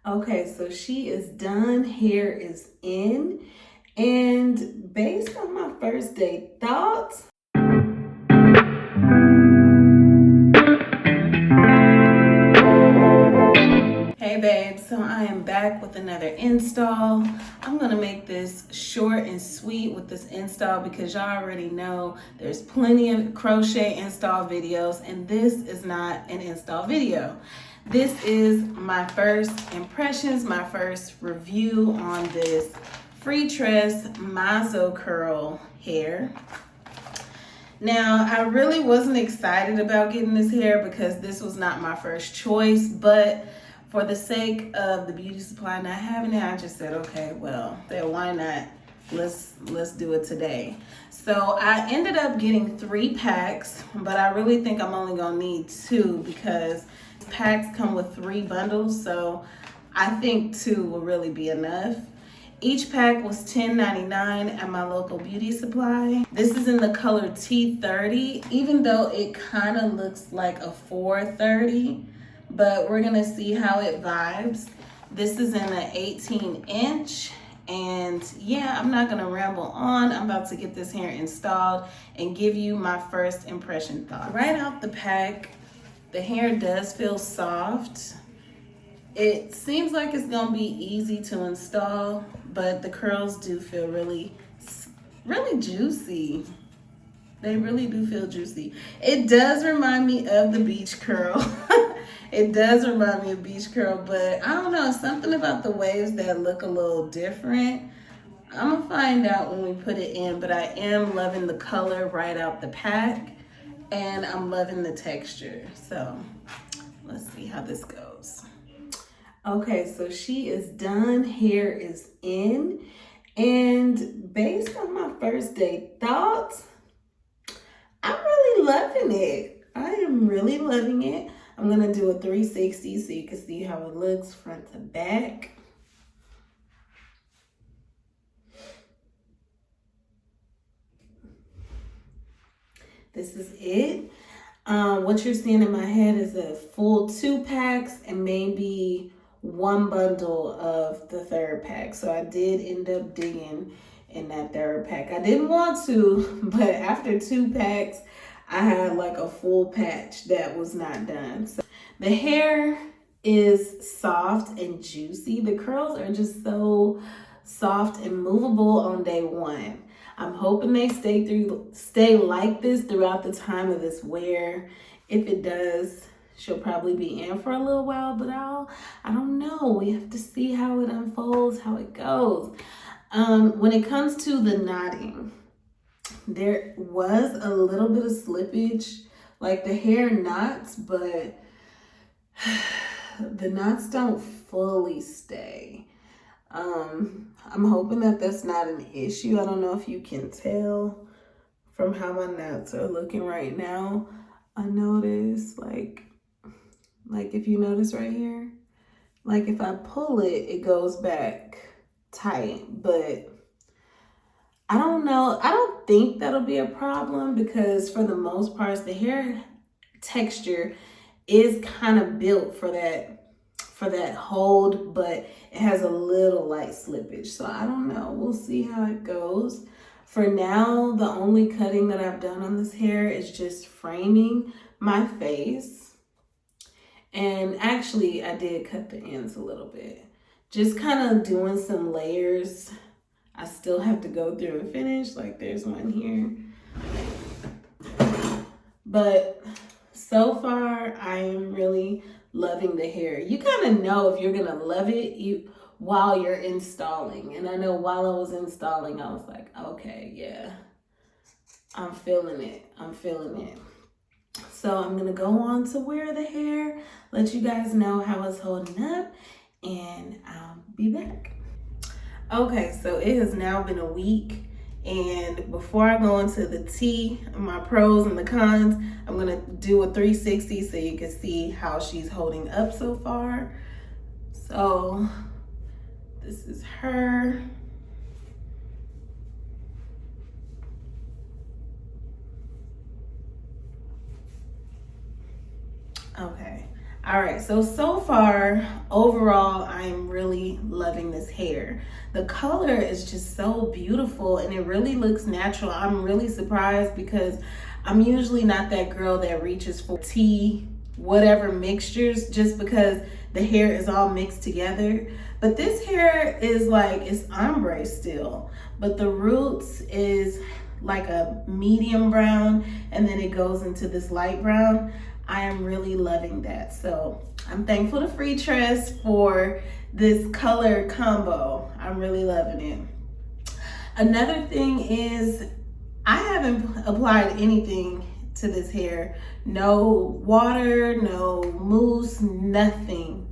Okay, so she is done, hair is in, and based on my first day thoughts, hey babe, so I am back with another install. I'm gonna make this short and sweet with this install because y'all already know there's plenty of crochet install videos, and this is not an install video. This is my first impressions, my first review on this Freetress Mazo curl hair. Now, I really wasn't excited about getting this hair because this was not my first choice, but for the sake of the beauty supply not having it, I just said, okay, well, then why not? Let's do it today. So I ended up getting 3 packs, but I really think I'm only gonna need 2 because packs come with 3 bundles, so I think 2 will really be enough. Each pack was $10.99 at my local beauty supply. This is in the color T30, even though it kind of looks like a 430, but we're gonna see how it vibes. This is in an 18-inch, and yeah, I'm not gonna ramble on. I'm about to get this hair installed and give you my first impression thoughts. Right out the pack, the hair does feel soft. It seems like it's gonna be easy to install, but the curls do feel really juicy. They really do feel juicy. It does remind me of the beach curl. It does remind me of beach curl, but I don't know, something about the waves that look a little different. I'm gonna find out when we put it in, but I am loving the color right out the pack, and I'm loving the texture. So let's see how this goes. Okay, so she is done, hair is in, and based on my first day thoughts, I'm really loving it. I am really loving it. I'm gonna do a 360 so you can see how it looks front to back. This is it. What you're seeing in my head is a full 2 packs and maybe 1 bundle of the 3rd pack. So I did end up digging in that 3rd pack. I didn't want to, but after 2 packs, I had like a full patch that was not done. So the hair is soft and juicy. The curls are just so soft and movable on day 1. I'm hoping they stay like this throughout the time of this wear. If it does, she'll probably be in for a little while, but I don't know. We have to see how it unfolds, how it goes. When it comes to the knotting, there was a little bit of slippage, like the hair knots, but the knots don't fully stay. I'm hoping that that's not an issue. I don't know if you can tell from how my knots are looking right now. I notice like if you notice right here, like if I pull it, it goes back tight, but I don't know. I don't think that'll be a problem because for the most part, the hair texture is kind of built for that hold, but it has a little light slippage. So I don't know. We'll see how it goes. For now, the only cutting that I've done on this hair is just framing my face. And actually, I did cut the ends a little bit. Just kind of doing some layers. I still have to go through and finish. Like there's one here. But so far, I am really loving the hair. You kind of know if you're going to love it while you're installing. And I know while I was installing, I was like, okay, yeah, I'm feeling it. I'm feeling it. So I'm going to go on to wear the hair, let you guys know how it's holding up, and I'll be back. Okay, so it has now been a week, and before I go into the tea, my pros and the cons, I'm gonna do a 360 so you can see how she's holding up so far. So this is her. Okay, I All right, so far, overall, I'm really loving this hair. The color is just so beautiful and it really looks natural. I'm really surprised because I'm usually not that girl that reaches for tea, whatever mixtures, just because the hair is all mixed together. But this hair is like, it's ombre still, but the roots is like a medium brown and then it goes into this light brown. I am really loving that. So I'm thankful to Freetress for this color combo. I'm really loving it. Another thing is I haven't applied anything to this hair. No water, no mousse, nothing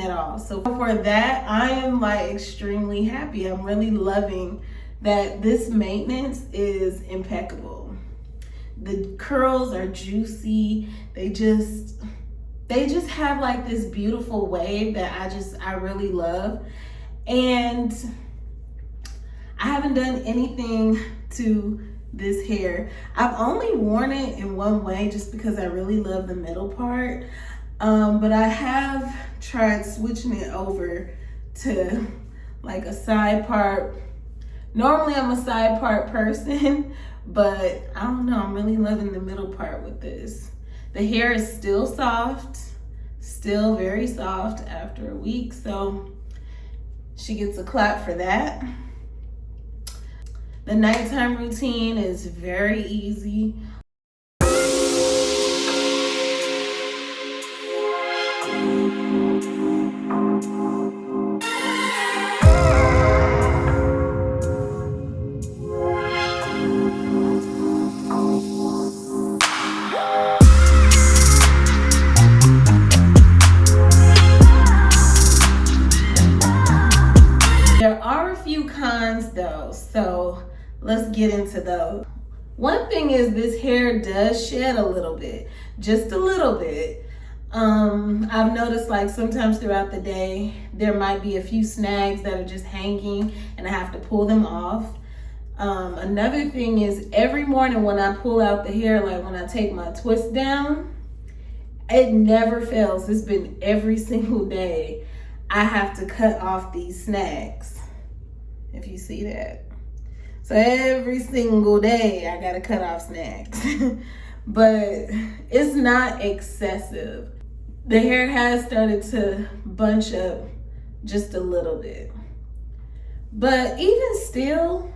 at all. So for that, I am like extremely happy. I'm really loving that this maintenance is impeccable. The curls are juicy. They just have like this beautiful wave that I really love. And I haven't done anything to this hair. I've only worn it in one way just because I really love the middle part. But I have tried switching it over to like a side part. Normally I'm a side part person, but I don't know, I'm really loving the middle part with this. The hair is still soft, still very soft after a week, so she gets a clap for that. The nighttime routine is very easy. There are a few cons though, so let's get into those. One thing is this hair does shed a little bit, just a little bit. I've noticed like sometimes throughout the day, there might be a few snags that are just hanging and I have to pull them off. Another thing is every morning when I pull out the hair, like when I take my twist down, it never fails. It's been every single day. I have to cut off these snags, if you see that. So every single day I gotta cut off snags. But it's not excessive. The hair has started to bunch up just a little bit. But even still,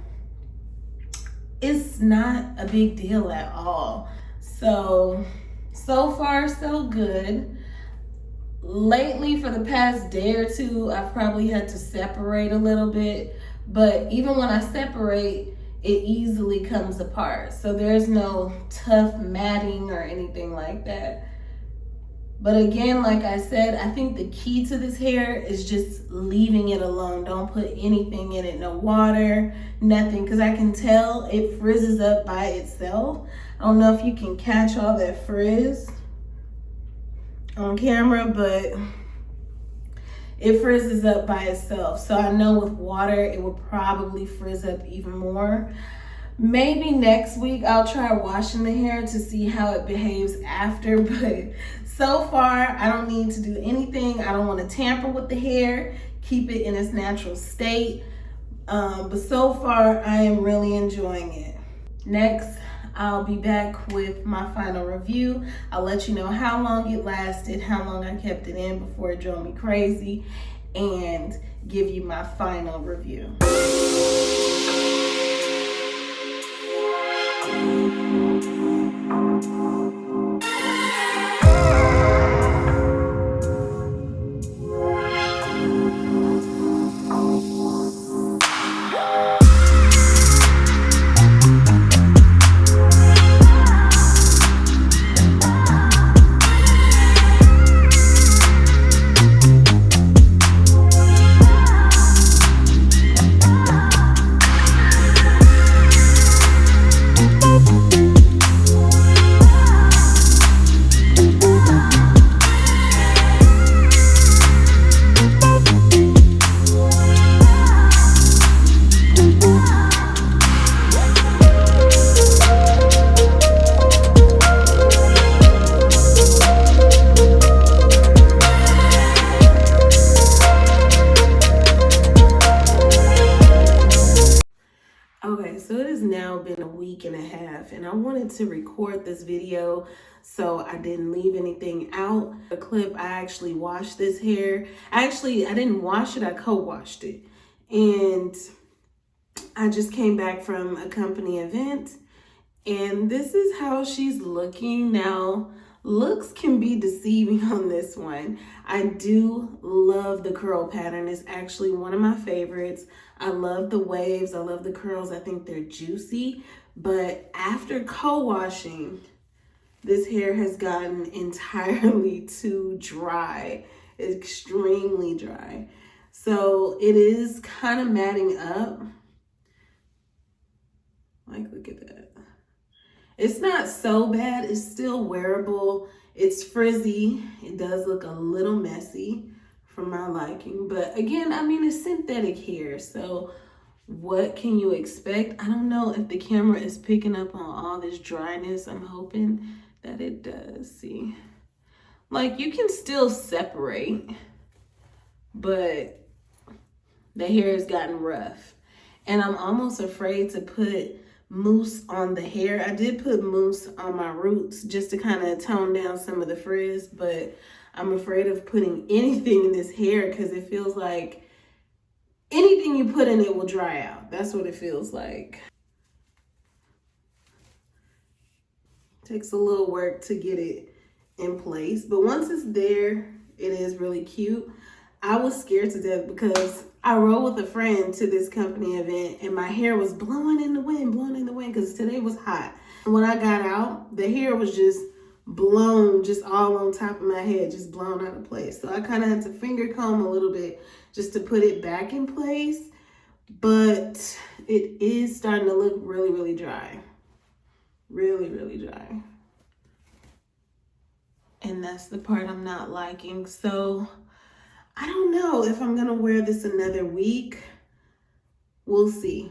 it's not a big deal at all. So far so good. Lately, for the past day or two, I've probably had to separate a little bit, but even when I separate, it easily comes apart. So there's no tough matting or anything like that. But again, like I said, I think the key to this hair is just leaving it alone. Don't put anything in it, no water, nothing, because I can tell it frizzes up by itself. I don't know if you can catch all that frizz on camera, but it frizzes up by itself. So I know with water, it will probably frizz up even more. Maybe next week I'll try washing the hair to see how it behaves after, but so far I don't need to do anything. I don't want to tamper with the hair, keep it in its natural state. But so far I am really enjoying it. Next, I'll be back with my final review. I'll let you know how long it lasted, how long I kept it in before it drove me crazy, and give you my final review. now been a week and a half, and I wanted to record this video so I didn't leave anything out. The clip, I actually washed this hair. I didn't wash it, I co-washed it. And I just came back from a company event, and this is how she's looking now. Looks can be deceiving on this one. I do love the curl pattern. It's actually one of my favorites. I love the waves. I love the curls. I think they're juicy. But after co-washing, this hair has gotten entirely too dry, extremely dry. So it is kind of matting up. Like, look at that. It's not so bad. It's still wearable. It's frizzy. It does look a little messy for my liking. But again, I mean, it's synthetic hair. So what can you expect? I don't know if the camera is picking up on all this dryness. I'm hoping that it does. See? Like, you can still separate, but the hair has gotten rough. And I'm almost afraid to put mousse on the hair. I did put mousse on my roots just to kind of tone down some of the frizz, but I'm afraid of putting anything in this hair because it feels like anything you put in it will dry out. That's what it feels like. Takes a little work to get it in place, but once it's there, it is really cute. I was scared to death because I rode with a friend to this company event and my hair was blowing in the wind because today was hot. When I got out, the hair was just blown, just all on top of my head, just blown out of place. So I kind of had to finger comb a little bit just to put it back in place. But it is starting to look really, really dry. Really, really dry. And that's the part I'm not liking. So I don't know if I'm gonna wear this another week. We'll see.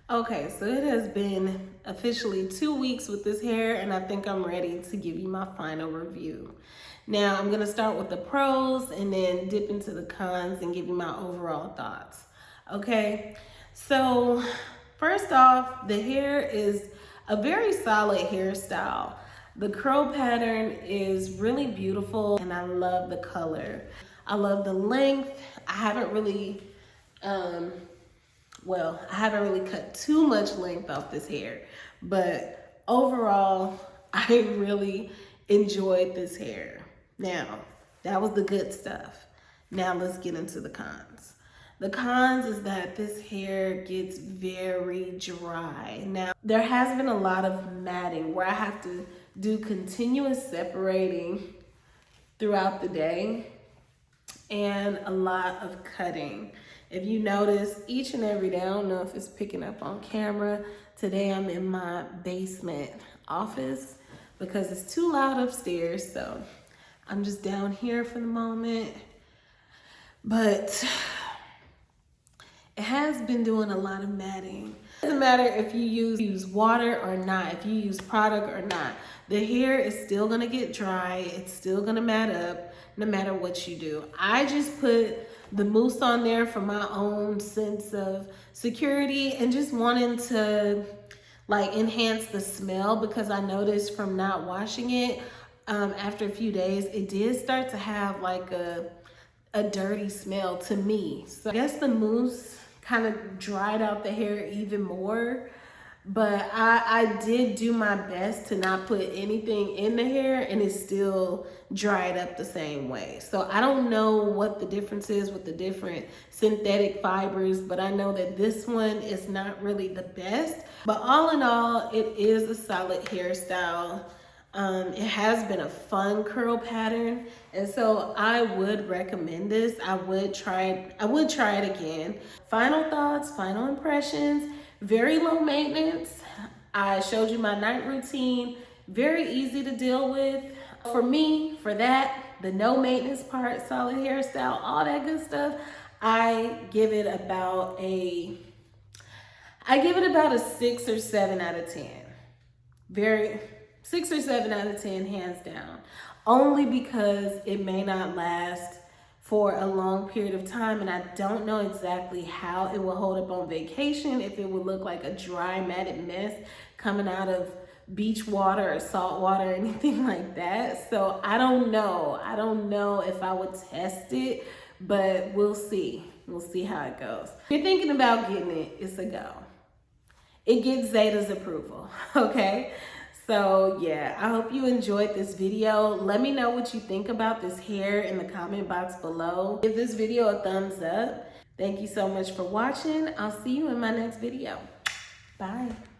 Okay, so it has been officially 2 weeks with this hair, and I think I'm ready to give you my final review. Now, I'm gonna start with the pros and then dip into the cons and give you my overall thoughts. Okay, so first off, the hair is a very solid hairstyle. The curl pattern is really beautiful and I love the color. I love the length. I haven't really cut too much length off this hair, but overall, I really enjoyed this hair. Now, that was the good stuff. Now let's get into the cons. The cons is that this hair gets very dry. Now, there has been a lot of matting where I have to do continuous separating throughout the day and a lot of cutting. If you notice, each and every day, I don't know if it's picking up on camera, today I'm in my basement office because it's too loud upstairs, so I'm just down here for the moment. But it has been doing a lot of matting. It doesn't matter if you use water or not, if you use product or not. The hair is still gonna get dry. It's still gonna mat up no matter what you do. I just put the mousse on there for my own sense of security and just wanting to like enhance the smell because I noticed from not washing it after a few days, it did start to have like a dirty smell to me. So I guess the mousse kind of dried out the hair even more, but I did do my best to not put anything in the hair and it still dried up the same way. So I don't know what the difference is with the different synthetic fibers, but I know that this one is not really the best. But all in all, it is a solid hairstyle. It has been a fun curl pattern, and so I would recommend this. I would try it again. Final thoughts, final impressions, very low maintenance. I showed you my night routine, very easy to deal with. For me, for that, the no maintenance part, solid hairstyle, all that good stuff, I give it about a 6 or 7 out of 10. 6 or 7 out of 10, hands down. Only because it may not last for a long period of time, and I don't know exactly how it will hold up on vacation, if it would look like a dry matted mess coming out of beach water or salt water or anything like that. So I don't know if I would test it, but we'll see how it goes. If you're thinking about getting it, it's a go. It gets Zeta's approval, okay? So yeah, I hope you enjoyed this video. Let me know what you think about this hair in the comment box below. Give this video a thumbs up. Thank you so much for watching. I'll see you in my next video. Bye.